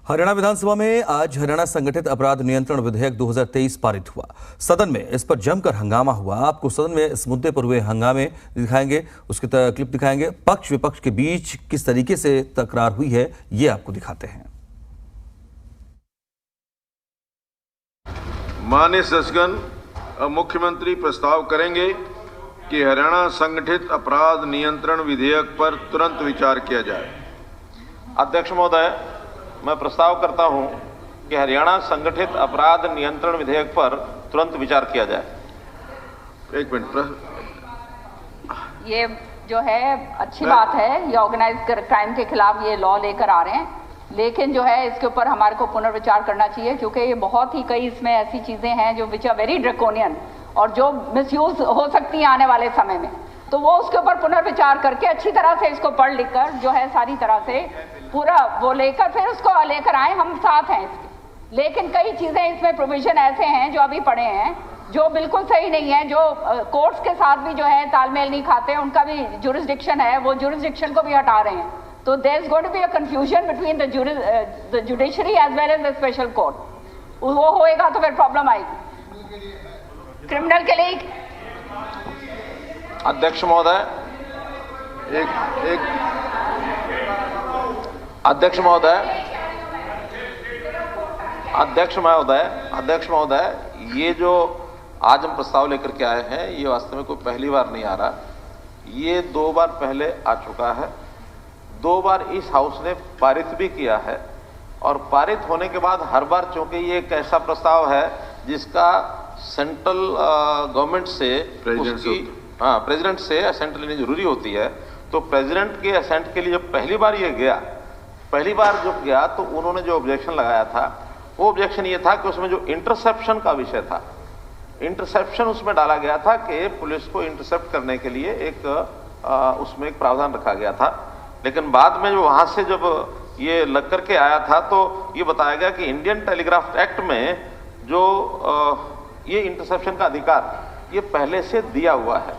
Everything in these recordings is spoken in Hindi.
हरियाणा विधानसभा में आज हरियाणा संगठित अपराध नियंत्रण विधेयक 2023 पारित हुआ। सदन में इस पर जमकर हंगामा हुआ। आपको सदन में इस मुद्दे पर हुए हंगामे दिखाएंगे, उसके क्लिप दिखाएंगे। पक्ष विपक्ष के बीच किस तरीके से तकरार हुई है ये आपको दिखाते हैं। माननीय सदस्यगण, मुख्यमंत्री प्रस्ताव करेंगे कि हरियाणा संगठित अपराध नियंत्रण विधेयक पर तुरंत विचार किया जाए। अध्यक्ष महोदय, मैं प्रस्ताव करता हूं कि हरियाणा संगठित अपराध नियंत्रण विधेयक पर तुरंत विचार किया जाए। एक मिनट। ये जो है अच्छी बात है, ये ऑर्गेनाइज्ड क्राइम के खिलाफ ये लॉ लेकर आ रहे हैं, लेकिन जो है इसके ऊपर हमारे को पुनर्विचार करना चाहिए, क्योंकि ये बहुत ही कई इसमें ऐसी चीजें हैं जो विच आर वेरी ड्रैकोनियन और जो मिसयूज हो सकती हैं आने वाले समय में। तो वो उसके ऊपर पुनर्विचार करके अच्छी तरह से इसको पढ़ लिख कर जो है सारी तरह से पूरा वो लेकर फिर उसको लेकर आए। हम साथ हैं इसके, लेकिन कई चीजें इसमें प्रोविजन ऐसे हैं जो अभी पढ़े हैं जो बिल्कुल सही नहीं है, जो कोर्ट्स के साथ भी जो है तालमेल नहीं खाते, उनका भी जुरिस्डिक्शन है, वो जुरिस्डिक्शन को भी हटा रहे हैं। तो there is going to be a confusion between the judiciary as well as the special court. वो होएगा तो फिर प्रॉब्लम आएगी क्रिमिनल के लिए। अध्यक्ष महोदय, अध्यक्ष महोदय, ये जो आज हम प्रस्ताव लेकर के आए हैं ये वास्तव में कोई पहली बार नहीं आ रहा। ये 2 बार पहले आ चुका है, 2 बार इस हाउस ने पारित भी किया है, और पारित होने के बाद हर बार, चूंकि ये एक ऐसा प्रस्ताव है जिसका सेंट्रल गवर्नमेंट से प्रेसिडेंट से असेंट लेनी जरूरी होती है, तो प्रेसिडेंट के असेंट के लिए जब पहली बार जब गया तो उन्होंने जो ऑब्जेक्शन लगाया था वो ऑब्जेक्शन ये था कि उसमें जो इंटरसेप्शन का विषय था, इंटरसेप्शन उसमें डाला गया था कि पुलिस को इंटरसेप्ट करने के लिए उसमें एक प्रावधान रखा गया था। लेकिन बाद में जो वहां से जब ये लग करके आया था तो ये बताया गया कि इंडियन टेलीग्राफ एक्ट में जो ये इंटरसेप्शन का अधिकार ये पहले से दिया हुआ है,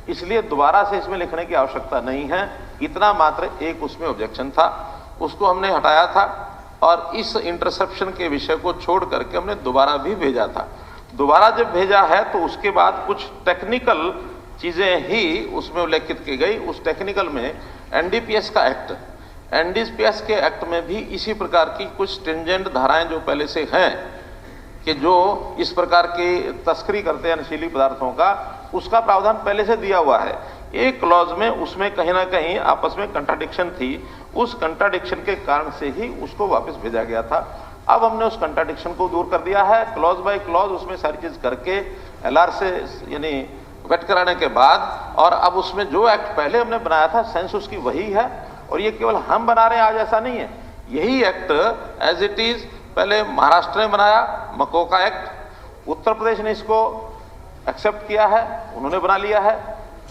इसलिए दोबारा से इसमें लिखने की आवश्यकता नहीं है। इतना मात्र एक उसमें ऑब्जेक्शन था, उसको हमने हटाया था और इस इंटरसेप्शन के विषय को छोड़ करके हमने दोबारा भी भेजा था। दोबारा जब भेजा है तो उसके बाद कुछ टेक्निकल चीजें ही उसमें उल्लेखित की गई। उस टेक्निकल में एनडीपीएस के एक्ट में भी इसी प्रकार की कुछ स्ट्रिंजेंट धाराएं जो पहले से हैं कि जो इस प्रकार की तस्करी करते हैं नशीली पदार्थों का, उसका प्रावधान पहले से दिया हुआ है। एक क्लॉज में उसमें कहीं ना कहीं आपस में कंट्राडिक्शन थी, उस कंट्राडिक्शन के कारण से ही उसको वापस भेजा गया था। अब हमने उस कंट्राडिक्शन को दूर कर दिया है, क्लॉज बाय क्लॉज उसमें सारी चीज करके एलआर से यानी वेट कराने के बाद, और अब उसमें जो एक्ट पहले हमने बनाया था सेंस उसकी वही है, और ये केवल हम बना रहे हैं आज, ऐसा नहीं है। यही एक्ट एज इट इज पहले महाराष्ट्र ने बनाया, मकोका एक्ट, उत्तर प्रदेश ने इसको एक्सेप्ट किया है, उन्होंने बना लिया है,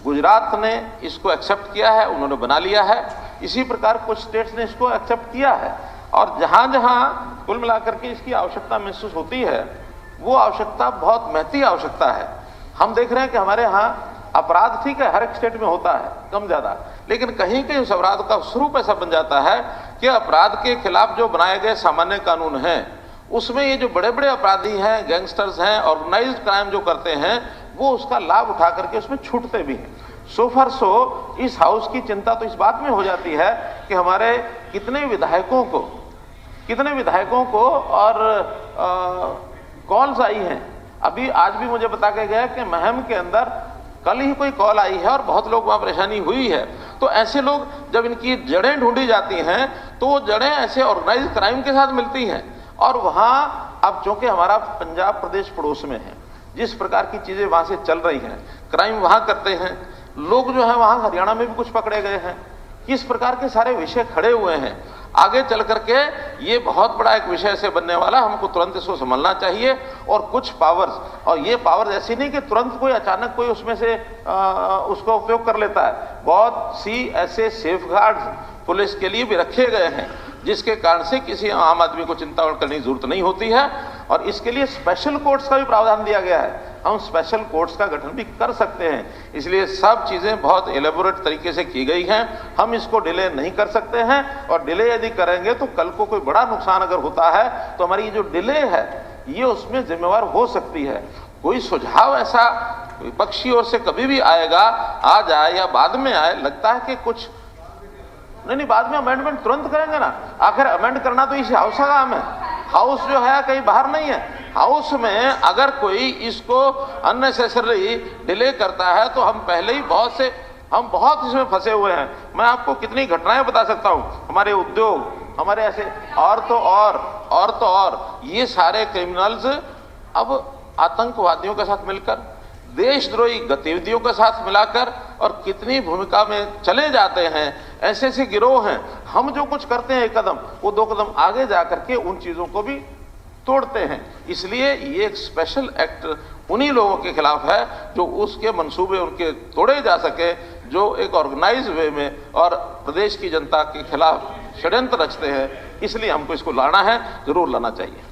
गुजरात ने इसको एक्सेप्ट किया है, उन्होंने बना लिया है, इसी प्रकार कुछ स्टेट्स ने इसको एक्सेप्ट किया है। और जहां जहां कुल मिलाकर के इसकी आवश्यकता महसूस होती है वो आवश्यकता बहुत महती आवश्यकता है। हम देख रहे हैं कि हमारे यहाँ अपराध ठीक है हर एक स्टेट में होता है कम ज्यादा, लेकिन कहीं कहीं उस अपराध का स्वरूप ऐसा बन जाता है कि अपराध के खिलाफ जो बनाए गए सामान्य कानून हैं उसमें ये जो बड़े बड़े अपराधी हैं, गैंगस्टर्स हैं, ऑर्गेनाइज्ड क्राइम जो करते हैं, वो उसका लाभ उठा करके उसमें छूटते भी हैं। सो फॉर सो इस हाउस की चिंता तो इस बात में हो जाती है कि हमारे कितने विधायकों को और कॉल्स आई हैं। अभी आज भी मुझे बता के गया कि महम के अंदर कल ही कोई कॉल आई है और बहुत लोग वहां परेशानी हुई है। तो ऐसे लोग जब इनकी जड़ें ढूंढी जाती हैं तो वो जड़ें ऐसे ऑर्गेनाइज्ड क्राइम के साथ मिलती हैं, और वहां अब चूंकि हमारा पंजाब प्रदेश पड़ोस में है, जिस प्रकार की चीजें वहां से चल रही हैं, क्राइम वहां करते हैं लोग, जो है वहां हरियाणा में भी कुछ पकड़े गए हैं, किस प्रकार के सारे विषय खड़े हुए हैं। आगे चल करके ये बहुत बड़ा एक विषय से बनने वाला, हमको तुरंत इसको संभलना चाहिए। और कुछ पावर्स, और ये पावर्स ऐसी नहीं कि तुरंत कोई अचानक कोई उसमें से उसका उपयोग कर लेता है। बहुत सी ऐसे सेफगार्ड्स पुलिस के लिए भी रखे गए हैं जिसके कारण से किसी आम आदमी को चिंता करने की जरूरत नहीं होती है। और इसके लिए स्पेशल कोर्ट्स का भी प्रावधान दिया गया है, हम स्पेशल कोर्ट्स का गठन भी कर सकते हैं। इसलिए सब चीज़ें बहुत एलेबोरेट तरीके से की गई हैं, हम इसको डिले नहीं कर सकते हैं। और डिले यदि करेंगे तो कल को कोई बड़ा नुकसान अगर होता है तो हमारी ये जो डिले है ये उसमें जिम्मेवार हो सकती है। कोई सुझाव ऐसा विपक्षी ओर से कभी भी आएगा, आ जाए या बाद में आए, लगता है कि कुछ नहीं बाद में अमेंडमेंट तुरंत करेंगे ना। आखिर अमेंड करना तो इस हाउस का काम है, हाउस जो है कहीं बाहर नहीं है। हाउस में अगर कोई इसको अननेसेसरी डिले करता है तो हम पहले ही हम बहुत इसमें फंसे हुए हैं। मैं आपको कितनी घटनाएं बता सकता हूं, हमारे उद्योग, हमारे ऐसे और तो और ये सारे क्रिमिनल्स अब आतंकवादियों के साथ मिलकर, देशद्रोही गतिविधियों के साथ मिलाकर और कितनी भूमिका में चले जाते हैं। ऐसे ऐसे गिरोह हैं, हम जो कुछ करते हैं एक कदम, वो 2 कदम आगे जाकर के उन चीजों को भी तोड़ते हैं। इसलिए ये एक स्पेशल एक्ट उन्हीं लोगों के खिलाफ है जो उसके मंसूबे उनके तोड़े जा सके, जो एक ऑर्गेनाइज वे में और प्रदेश की जनता के खिलाफ षड्यंत्र रचते हैं। इसलिए हमको इसको लाना है, जरूर लाना चाहिए।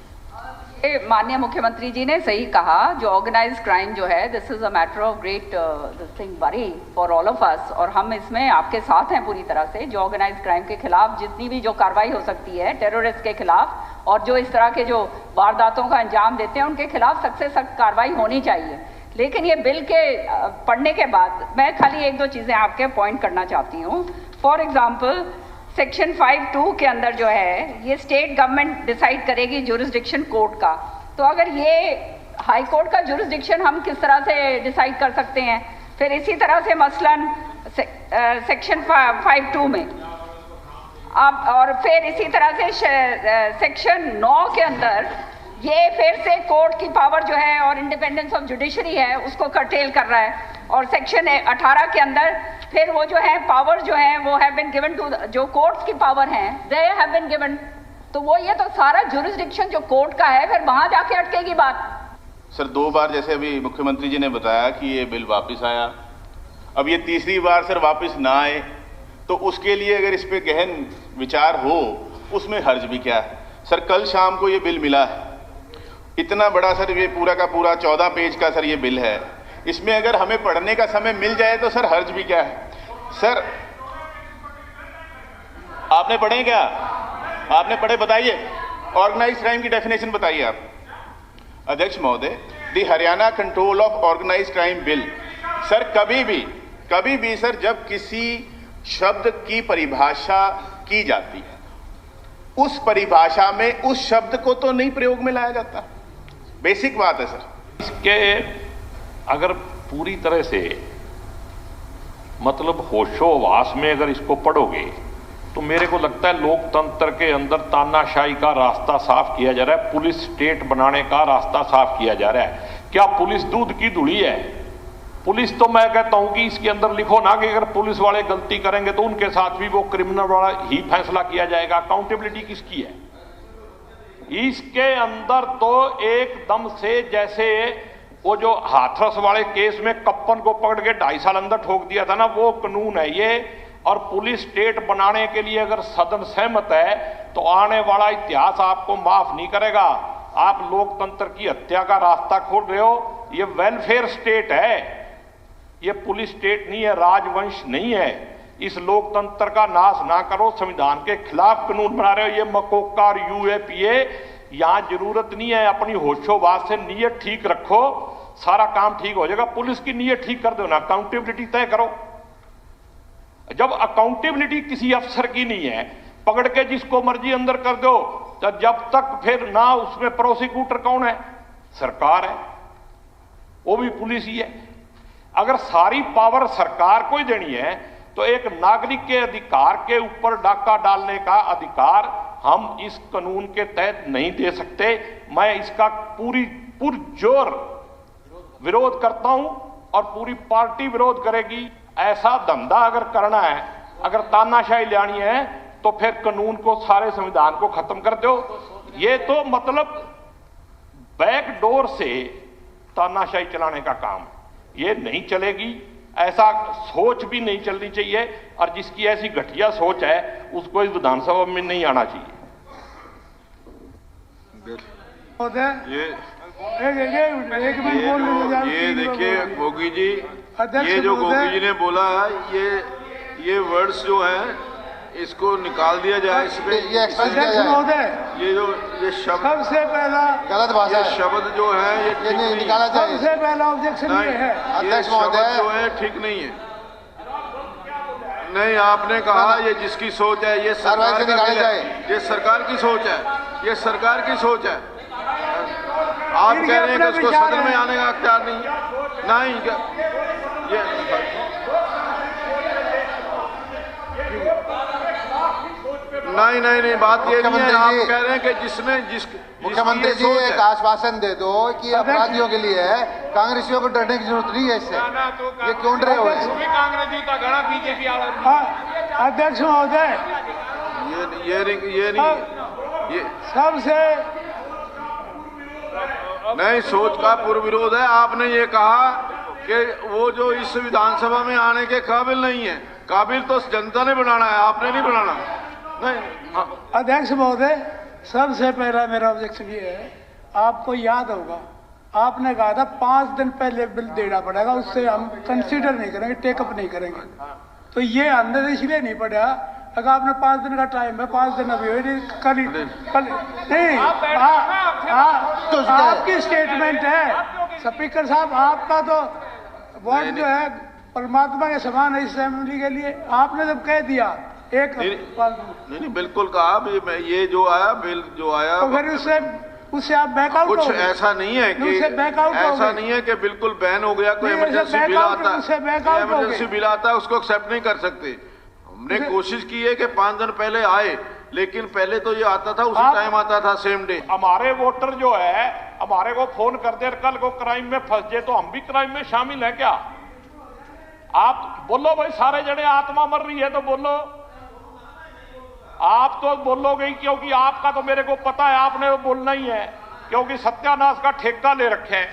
माननीय मुख्यमंत्री जी ने सही कहा, जो ऑर्गेनाइज्ड क्राइम जो है, this is a matter of great this thing worry for all of us, और हम इसमें आपके साथ हैं पूरी तरह से। जो ऑर्गेनाइज्ड क्राइम के खिलाफ जितनी भी जो कार्रवाई हो सकती है, टेररिस्ट के खिलाफ और जो इस तरह के जो वारदातों का अंजाम देते हैं, उनके खिलाफ सख्त से सख्त कार्रवाई होनी चाहिए। लेकिन ये बिल के पढ़ने के बाद मैं खाली 1-2 चीजें आपके पॉइंट करना चाहती हूँ। फॉर एग्जाम्पल सेक्शन 5(2) के अंदर जो है, ये स्टेट गवर्नमेंट डिसाइड करेगी जुरिस्डिक्शन कोर्ट का। तो अगर ये हाई कोर्ट का जुरिस्डिक्शन हम किस तरह से डिसाइड कर सकते हैं? फिर इसी तरह से मसलन सेक्शन 5(2) में अब, और फिर इसी तरह से सेक्शन 9 के अंदर ये फिर से कोर्ट की पावर जो है और इंडिपेंडेंस ऑफ जुडिशरी है उसको कर्टेल कर रहा है। और सेक्शन 18 के अंदर फिर वो जो है पावर जो है वो हैव बीन गिवन टू, जो कोर्ट्स की पावर हैं दे हैव बीन गिवन, तो वो ये तो सारा जुरिस्डिक्शन जो कोर्ट का है फिर वहां जाके अटकेगी बात। सर 2 बार जैसे अभी मुख्यमंत्री जी ने बताया कि ये बिल वापस आया, अब ये तीसरी बार सर वापस ना आए तो उसके लिए अगर इस पे गहन विचार हो, उसमें हर्ज भी क्या है? सर कल शाम को ये बिल मिला है, इतना बड़ा सर ये पूरा का पूरा 14 पेज का सर ये बिल है, इसमें अगर हमें पढ़ने का समय मिल जाए तो सर हर्ज भी क्या है? सर आपने पढ़े क्या? आपने पढ़े? बताइए, ऑर्गेनाइज्ड क्राइम की डेफिनेशन बताइए आप। अध्यक्ष महोदय, the Haryana control of organised crime bill, sir कभी भी सर जब किसी शब्द की परिभाषा की जाती है, उस परिभाषा में उस शब्द को तो नहीं प्रयोग में लाया जाता, बेसिक बात है सर। इसके अगर पूरी तरह से मतलब होशोवास में अगर इसको पढ़ोगे तो मेरे को लगता है लोकतंत्र के अंदर तानाशाही का रास्ता साफ किया जा रहा है, पुलिस स्टेट बनाने का रास्ता साफ किया जा रहा है। क्या पुलिस दूध की धुली है? पुलिस तो मैं कहता हूं कि इसके अंदर लिखो ना कि अगर पुलिस वाले गलती करेंगे तो उनके साथ भी वो क्रिमिनल वाला ही फैसला किया जाएगा। अकाउंटेबिलिटी किसकी है? इसके अंदर तो एकदम से जैसे वो जो हाथरस वाले केस में कप्पन को पकड़ के 2.5 साल अंदर ठोक दिया था ना, वो कानून है ये। और पुलिस स्टेट बनाने के लिए अगर सदन सहमत है तो आने वाला इतिहास आपको माफ नहीं करेगा। आप लोकतंत्र की हत्या का रास्ता खोल रहे हो। ये वेलफेयर स्टेट है, ये पुलिस स्टेट नहीं है, राजवंश नहीं है। इस लोकतंत्र का नाश ना करो, संविधान के खिलाफ कानून बना रहे हो। ये मकोका और यूएपीए यहां जरूरत नहीं है। अपनी होशोबाज से नीयत ठीक रखो, सारा काम ठीक हो जाएगा। पुलिस की नीयत ठीक कर दो ना, अकाउंटेबिलिटी तय करो। जब अकाउंटेबिलिटी किसी अफसर की नहीं है, पकड़ के जिसको मर्जी अंदर कर दो, तो जब तक फिर ना उसमें प्रोसिक्यूटर कौन है? सरकार है, वो भी पुलिस ही है। अगर सारी पावर सरकार को ही देनी है तो एक नागरिक के अधिकार के ऊपर डाका डालने का अधिकार हम इस कानून के तहत नहीं दे सकते। मैं इसका पुरजोर विरोध करता हूं और पूरी पार्टी विरोध करेगी। ऐसा धंधा अगर करना है, अगर तानाशाही लानी है, तो फिर कानून को, सारे संविधान को खत्म कर दो। ये तो मतलब बैकडोर से तानाशाही चलाने का काम, ये नहीं चलेगी। ऐसा सोच भी नहीं चलनी चाहिए, और जिसकी ऐसी घटिया सोच है उसको इस विधानसभा में नहीं आना चाहिए। ये देखिए गोगी जी, ये जो गोगी जी ने बोला है, ये वर्ड्स जो हैं इसको निकाल दिया जाए इसमें। ये अध्यक्ष महोदय, ये शब्द सबसे पहला गलत भाषा, ये शब्द जो है ये निकाला जाए। सबसे पहला ऑब्जेक्शन ये है अध्यक्ष महोदय, जो है ठीक नहीं है। नहीं, आपने कहा ये जिसकी सोच है, ये सरकार का है, ये सरकार की सोच है, ये सरकार की सोच है। आप कह रहे हैं कि उसको सदन में आने का अख्तियार नहीं, ये नहीं, बात ये नहीं है। आप कह रहे हैं कि जिसने मुख्यमंत्री जी एक आश्वासन दे दो कि अपराधियों के लिए है, कांग्रेसियों को डरने की जरूरत नहीं है इससे। ये क्यों डरे हुए? अध्यक्ष महोदय, ये सबसे नहीं, सोच का पूर्व विरोध है। आपने ये कहा कि वो जो इस विधानसभा में आने के काबिल नहीं है, काबिल तो जनता ने बनाना है, आपने नहीं बनाना। नहीं, अध्यक्ष महोदय, सबसे पहला मेरा ऑब्जेक्शन ये है, आपको याद होगा आपने कहा था 5 दिन पहले बिल देना पड़ेगा, उससे हम कंसीडर नहीं करेंगे, टेकअप नहीं करेंगे। तो ये अंदर इसलिए नहीं पड़ा, अगर आपने 5 दिन का टाइम है, 5 दिन अभी कल नहीं, आपकी स्टेटमेंट है स्पीकर साहब, आपका तो वोट जो है परमात्मा के समान है इस असेंबली के लिए। आपने जब कह दिया एक नहीं, बिल्कुल कहा, ये जो आया बिल जो आया, तो फिर उससे आप बैकआउट कुछ ऐसा नहीं है कि ऐसा नहीं है कि बिल्कुल बैन हो गया। कोई इमरजेंसी बिल आता है, इमरजेंसी बिल आता है, उसको एक्सेप्ट नहीं कर सकते। हमने कोशिश की है कि 5 दिन पहले आए, लेकिन पहले तो ये आता था, उसी टाइम आता था, सेम डे। हमारे वोटर जो है हमारे को फोन कर दे, कल को क्राइम में फंस जाए तो हम भी क्राइम में शामिल हैं क्या? आप बोलो भाई, सारे जने आत्मा मर रही है तो बोलो। आप तो बोलोगे, क्योंकि आपका तो मेरे को पता है आपने बोलना ही है, क्योंकि सत्यानाश का ठेका ले रखे हैं।